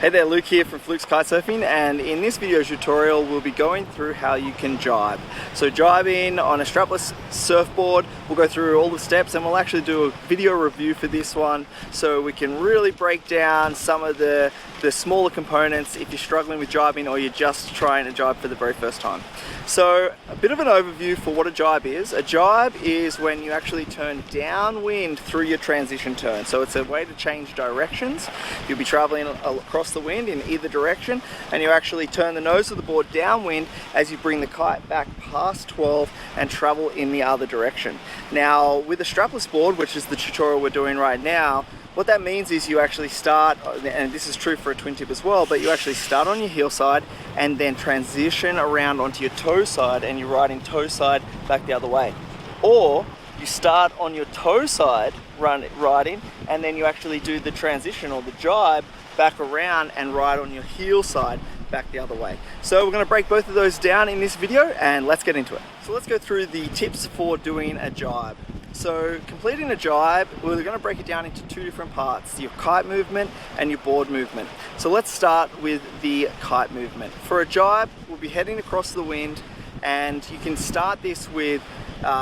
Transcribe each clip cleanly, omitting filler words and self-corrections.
Hey there, Luke here from Flukes Kitesurfing, and in this video tutorial we'll be going through how you can gybe. So gybing on a strapless surfboard, we'll go through all the steps and we'll actually do a video review for this one so we can really break down some of the smaller components if you're struggling with gybing or you're just trying to gybe for the very first time. So a bit of an overview for what a gybe is. A gybe is when you actually turn downwind through your transition turn. So it's a way to change directions. You'll be traveling across the wind in either direction, and you actually turn the nose of the board downwind as you bring the kite back past 12 and travel in the other direction. Now with a strapless board, which is the tutorial we're doing right now, what that means is you actually start, and this is true for a twin tip as well, but you actually start on your heel side and then transition around onto your toe side and you're riding toe side back the other way. Or you start on your toe side riding and then you actually do the transition or the gybe back around and ride on your heel side back the other way. So we're going to break both of those down in this video and let's get into it. So let's go through the tips for doing a gybe. So completing a gybe, we're going to break it down into two different parts, your kite movement and your board movement. So let's start with the kite movement. For a gybe, we'll be heading across the wind, and you can start this with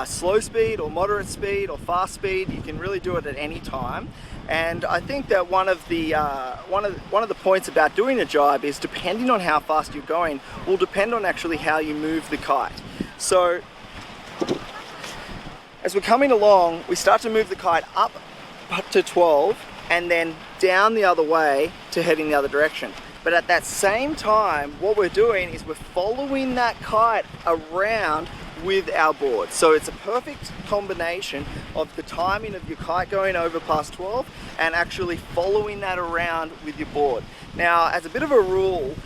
slow speed or moderate speed or fast speed. You can really do it at any time. And I think that one of the points about doing a gybe is, depending on how fast you're going, will depend on actually how you move the kite. So as we're coming along, we start to move the kite up to 12 and then down the other way to head in the other direction. But at that same time, what we're doing is we're following that kite around with our board. So it's a perfect combination of the timing of your kite going over past 12 and actually following that around with your board. Now, as a bit of a rule,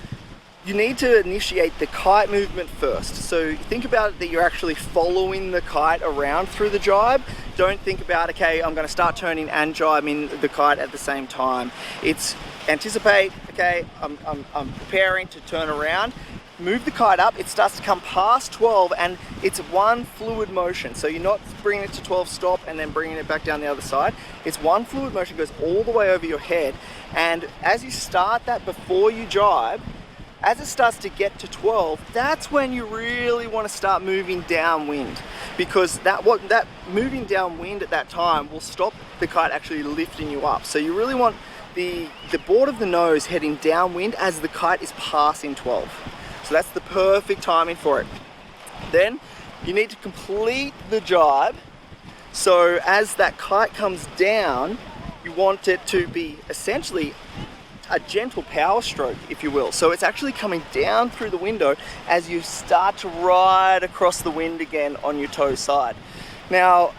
you need to initiate the kite movement first. So think about it that you're actually following the kite around through the gybe. Don't think about, okay, I'm going to start turning and jibing the kite at the same time. It's anticipate, okay, I'm preparing to turn around, move the kite up, it starts to come past 12 and it's one fluid motion. So you're not bringing it to 12, stop, and then bringing it back down the other side. It's one fluid motion, goes all the way over your head. And as you start that before you gybe, as it starts to get to 12, that's when you really want to start moving downwind, because that moving downwind at that time will stop the kite actually lifting you up. So you really want the board of the nose heading downwind as the kite is passing 12. So that's the perfect timing for it. Then you need to complete the gybe. So as that kite comes down, you want it to be essentially a gentle power stroke, if you will. So it's actually coming down through the window as you start to ride across the wind again on your toe side. Now,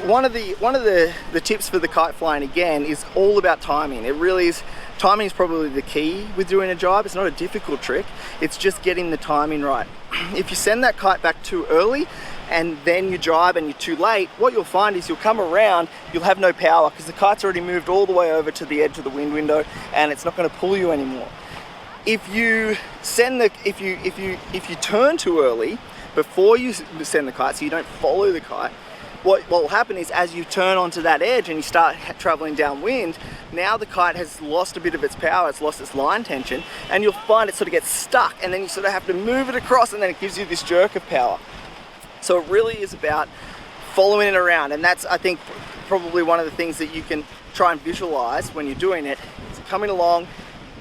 one of the tips for the kite flying again is all about timing. It really is. Timing is probably the key with doing a gybe. It's not a difficult trick. It's just getting the timing right. If you send that kite back too early and then you gybe and you're too late, what you'll find is you'll come around, you'll have no power because the kite's already moved all the way over to the edge of the wind window and it's not going to pull you anymore. If you turn too early before you send the kite, so you don't follow the kite, what will happen is as you turn onto that edge and you start traveling downwind, now the kite has lost a bit of its power, it's lost its line tension, and you'll find it sort of gets stuck, and then you sort of have to move it across, and then it gives you this jerk of power. So it really is about following it around, and that's, I think, probably one of the things that you can try and visualize when you're doing it. It's coming along,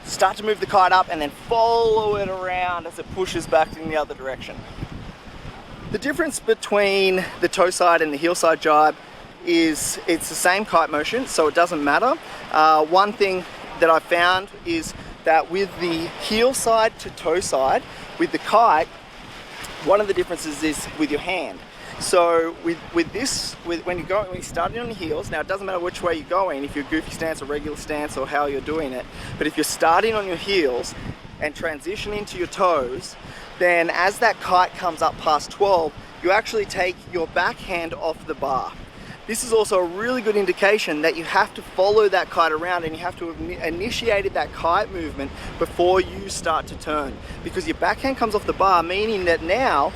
start to move the kite up, and then follow it around as it pushes back in the other direction. The difference between the toe side and the heel side gybe is it's the same kite motion, so it doesn't matter. One thing that I found is that with the heel side to toe side, with the kite, one of the differences is with your hand. So when you're starting on your heels, now it doesn't matter which way you're going, if you're goofy stance or regular stance or how you're doing it, but if you're starting on your heels and transitioning to your toes, then as that kite comes up past 12, you actually take your backhand off the bar. This is also a really good indication that you have to follow that kite around and you have to have initiated that kite movement before you start to turn, because your backhand comes off the bar, meaning that now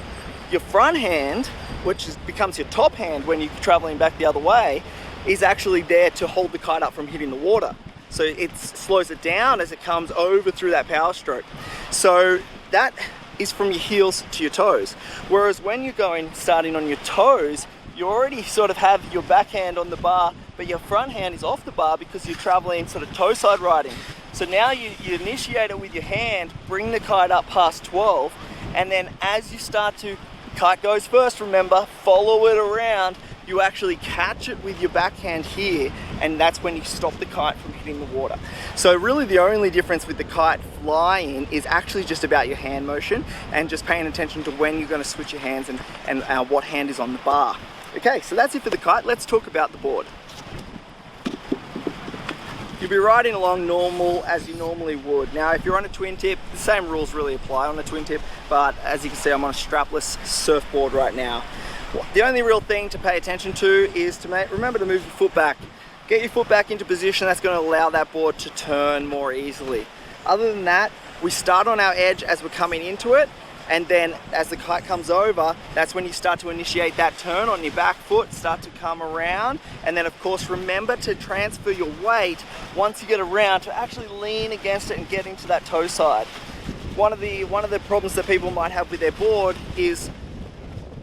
your front hand, which becomes your top hand when you're traveling back the other way, is actually there to hold the kite up from hitting the water. So it slows it down as it comes over through that power stroke. So that is from your heels to your toes. Whereas when you're starting on your toes, you already sort of have your backhand on the bar, but your front hand is off the bar because you're traveling sort of toe side riding. So now you initiate it with your hand, bring the kite up past 12, and then as you start to, kite goes first, remember, follow it around, you actually catch it with your backhand here, and that's when you stop the kite from hitting the water. So really the only difference with the kite flying is actually just about your hand motion and just paying attention to when you're going to switch your hands and what hand is on the bar. Okay, so that's it for the kite. Let's talk about the board. You'll be riding along normal as you normally would. Now if you're on a twin tip, the same rules really apply on a twin tip, but as you can see I'm on a strapless surfboard right now. The only real thing to pay attention to is to remember to move your foot back. Get your foot back into position, that's going to allow that board to turn more easily. Other than that, we start on our edge as we're coming into it, and then as the kite comes over, that's when you start to initiate that turn on your back foot, start to come around, and then of course remember to transfer your weight once you get around to actually lean against it and get into that toe side. One of the problems that people might have with their board is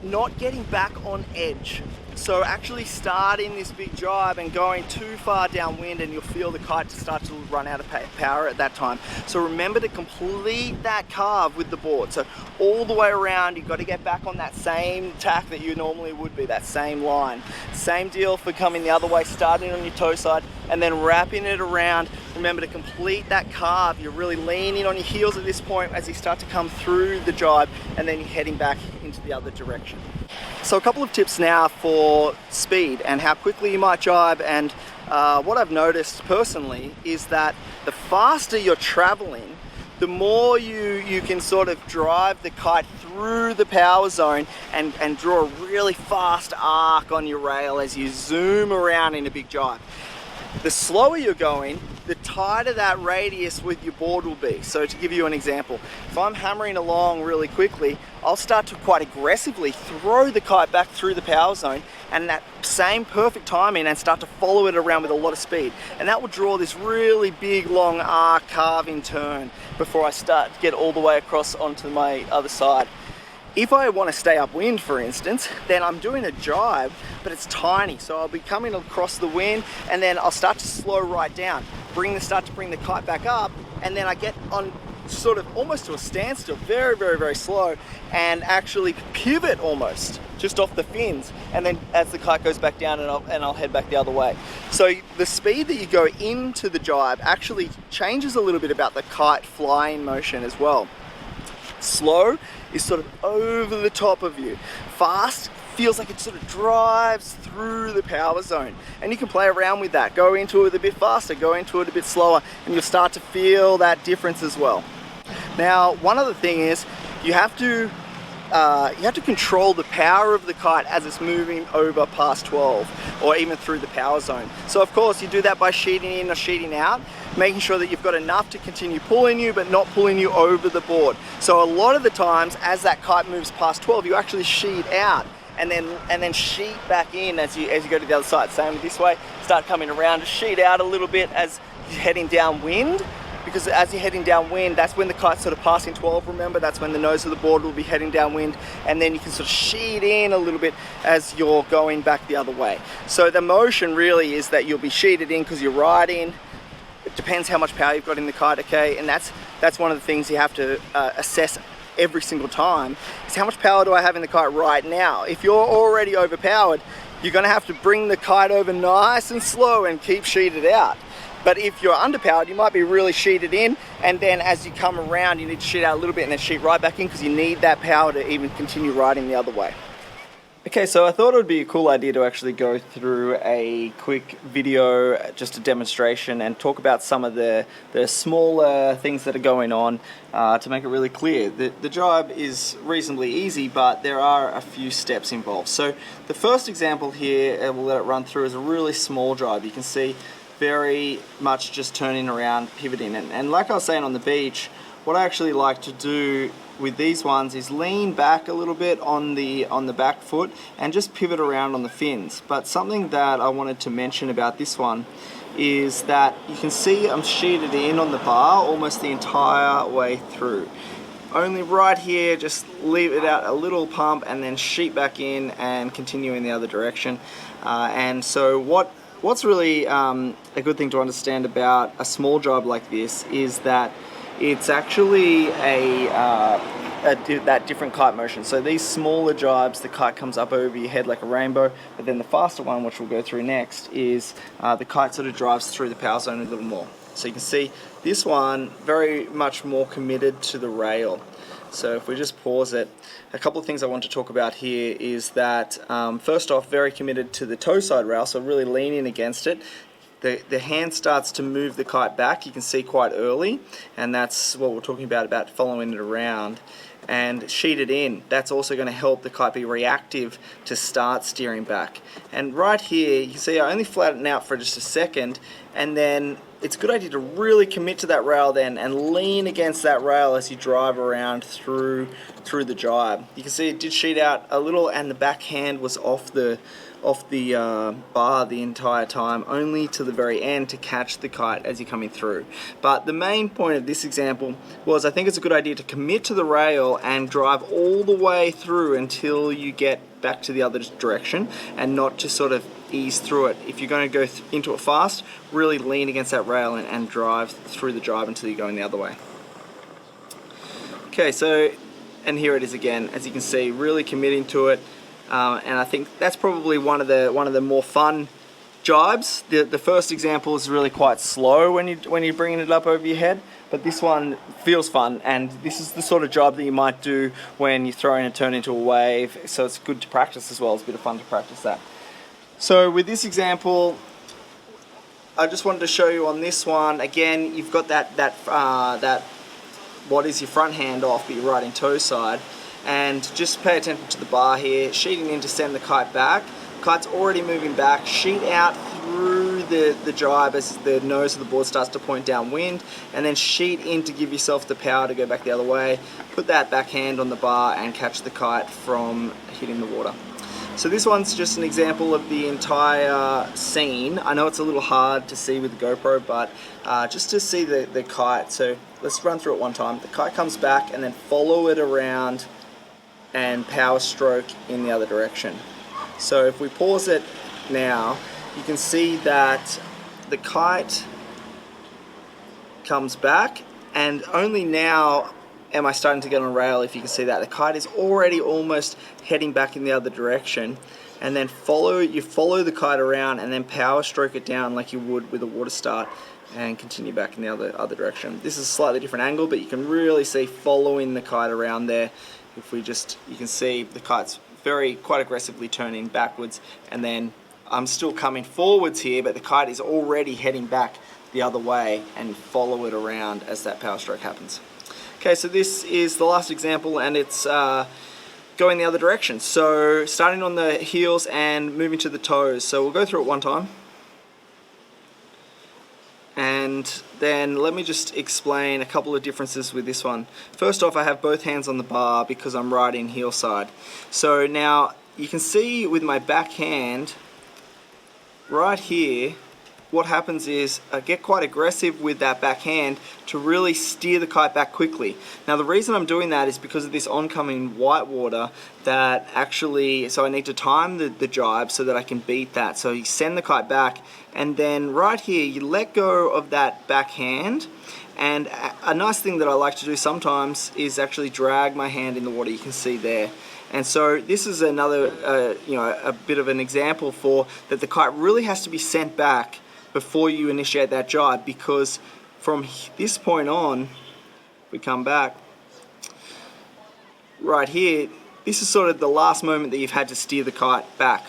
not getting back on edge. So actually starting this big jibe and going too far downwind, and you'll feel the kite start to run out of power at that time. So remember to complete that carve with the board. So all the way around, you've got to get back on that same tack that you normally would be, that same line. Same deal for coming the other way, starting on your toe side and then wrapping it around. Remember to complete that carve. You're really leaning on your heels at this point as you start to come through the jibe, and then you're heading back into the other direction. So a couple of tips now for speed and how quickly you might jibe, and what I've noticed personally is that the faster you're traveling, the more you can sort of drive the kite through the power zone and draw a really fast arc on your rail as you zoom around in a big jibe. The slower you're going, the tighter that radius with your board will be. So to give you an example, if I'm hammering along really quickly, I'll start to quite aggressively throw the kite back through the power zone, and that same perfect timing, and start to follow it around with a lot of speed. And that will draw this really big long arc carving turn before I start to get all the way across onto my other side. If I want to stay upwind, for instance, then I'm doing a jibe, but it's tiny. So I'll be coming across the wind, and then I'll start to slow right down, start to bring the kite back up, and then I get on sort of almost to a standstill, very, very, very slow, and actually pivot almost just off the fins. And then as the kite goes back down, and I'll head back the other way. So the speed that you go into the jibe actually changes a little bit about the kite flying motion as well. Slow is sort of over the top of you. Fast feels like it sort of drives through the power zone, and you can play around with that. Go into it a bit faster, go into it a bit slower, and you'll start to feel that difference as well. Now, one other thing is you have to control the power of the kite as it's moving over past 12 or even through the power zone. So of course you do that by sheeting in or sheeting out, making sure that you've got enough to continue pulling you but not pulling you over the board. So a lot of the times as that kite moves past 12, you actually sheet out and then sheet back in as you go to the other side. Same this way, start coming around to sheet out a little bit as you're heading downwind. Because as you're heading downwind, that's when the kite's sort of passing 12, remember? That's when the nose of the board will be heading downwind, and then you can sort of sheet in a little bit as you're going back the other way. So the motion really is that you'll be sheeted in because you're riding. It depends how much power you've got in the kite, okay? And that's one of the things you have to assess every single time, is how much power do I have in the kite right now? If you're already overpowered, you're gonna have to bring the kite over nice and slow and keep sheeted out. But if you're underpowered, you might be really sheeted in, and then as you come around, you need to sheet out a little bit and then sheet right back in because you need that power to even continue riding the other way. Okay, so I thought it would be a cool idea to actually go through a quick video, just a demonstration, and talk about some of the smaller things that are going on to make it really clear. The jibe is reasonably easy, but there are a few steps involved. So the first example here, we'll let it run through, is a really small jibe. You can see very much just turning around, pivoting. And like I was saying on the beach, what I actually like to do with these ones is lean back a little bit on the back foot and just pivot around on the fins. But something that I wanted to mention about this one is that you can see I'm sheeted in on the bar almost the entire way through. Only right here, just leave it out a little pump and then sheet back in and continue in the other direction. And so what's really a good thing to understand about a small jibe like this is that it's actually that different kite motion. So these smaller jibes, the kite comes up over your head like a rainbow, but then the faster one, which we'll go through next, is the kite sort of drives through the power zone a little more. So you can see this one very much more committed to the rail. So if we just pause it, a couple of things I want to talk about here is that first off, very committed to the toe side rail, so really leaning against it. The hand starts to move the kite back, you can see quite early, and that's what we're talking about following it around. And sheeted in, that's also going to help the kite be reactive to start steering back. And right here, you can see I only flatten out for just a second, and then it's a good idea to really commit to that rail then and lean against that rail as you drive around through the jibe. You can see it did sheet out a little, and the back hand was off the bar the entire time, only to the very end to catch the kite as you're coming through. But the main point of this example was I think it's a good idea to commit to the rail and drive all the way through until you get back to the other direction, and not to sort of ease through it. If you're going to go into it fast, really lean against that rail and drive through the jibe until you're going the other way. Okay, so, and here it is again, as you can see, really committing to it. And I think that's probably one of the more fun jibes. The first example is really quite slow when you're bringing it up over your head, but this one feels fun, and this is the sort of jibe that you might do when you're throwing a turn into a wave, so it's good to practice as well. It's a bit of fun to practice that. So with this example, I just wanted to show you on this one, again, you've got that what is your front hand off, but you're riding toe side. And just pay attention to the bar here, sheeting in to send the kite back. Kite's already moving back, sheet out through the jibe as the nose of the board starts to point downwind, and then sheet in to give yourself the power to go back the other way. Put that back hand on the bar and catch the kite from hitting the water. So this one's just an example of the entire scene. I know it's a little hard to see with the GoPro, but just to see the kite. So let's run through it one time. The kite comes back and then follow it around and power stroke in the other direction. So if we pause it now, you can see that the kite comes back, and only now am I starting to get on rail. If you can see that the kite is already almost heading back in the other direction, and then you follow the kite around and then power stroke it down like you would with a water start and continue back in the other direction. This is a slightly different angle, but you can really see following the kite around there. If we just, you can see the kite's quite aggressively turning backwards, and then I'm still coming forwards here, but the kite is already heading back the other way, and follow it around as that power stroke happens. Okay, so this is the last example, and it's going the other direction. So starting on the heels and moving to the toes. So we'll go through it one time. And then let me just explain a couple of differences with this one. First off, I have both hands on the bar because I'm riding heel side. So now you can see with my back hand right here, what happens is I get quite aggressive with that back hand to really steer the kite back quickly. Now the reason I'm doing that is because of this oncoming white water that actually, so I need to time the jibe so that I can beat that. So you send the kite back, and then right here you let go of that back hand, and a nice thing that I like to do sometimes is actually drag my hand in the water. You can see there. And so this is another, a bit of an example for that the kite really has to be sent back before you initiate that jibe, because from this point on, we come back right here, this is sort of the last moment that you've had to steer the kite back.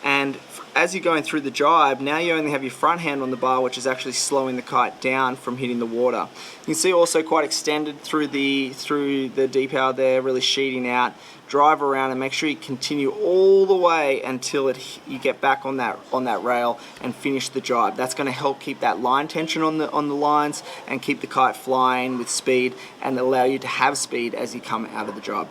And as you're going through the jibe, now you only have your front hand on the bar, which is actually slowing the kite down from hitting the water. You can see also quite extended through the deep hour there, really sheeting out. Drive around and make sure you continue all the way until you get back on that rail and finish the jibe. That's going to help keep that line tension on the lines and keep the kite flying with speed and allow you to have speed as you come out of the jibe.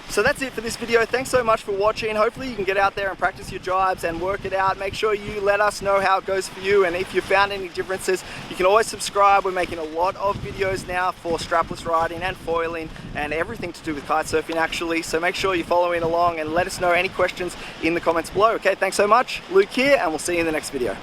So that's it for this video. Thanks so much for watching. Hopefully you can get out there and practice your jibes and work it out. Make sure you let us know how it goes for you, and if you found any differences, you can always subscribe. We're making a lot of videos now for strapless riding and foiling and everything to do with kite surfing actually. So make sure you're following along and let us know any questions in the comments below. Okay, thanks so much. Luke here, and we'll see you in the next video.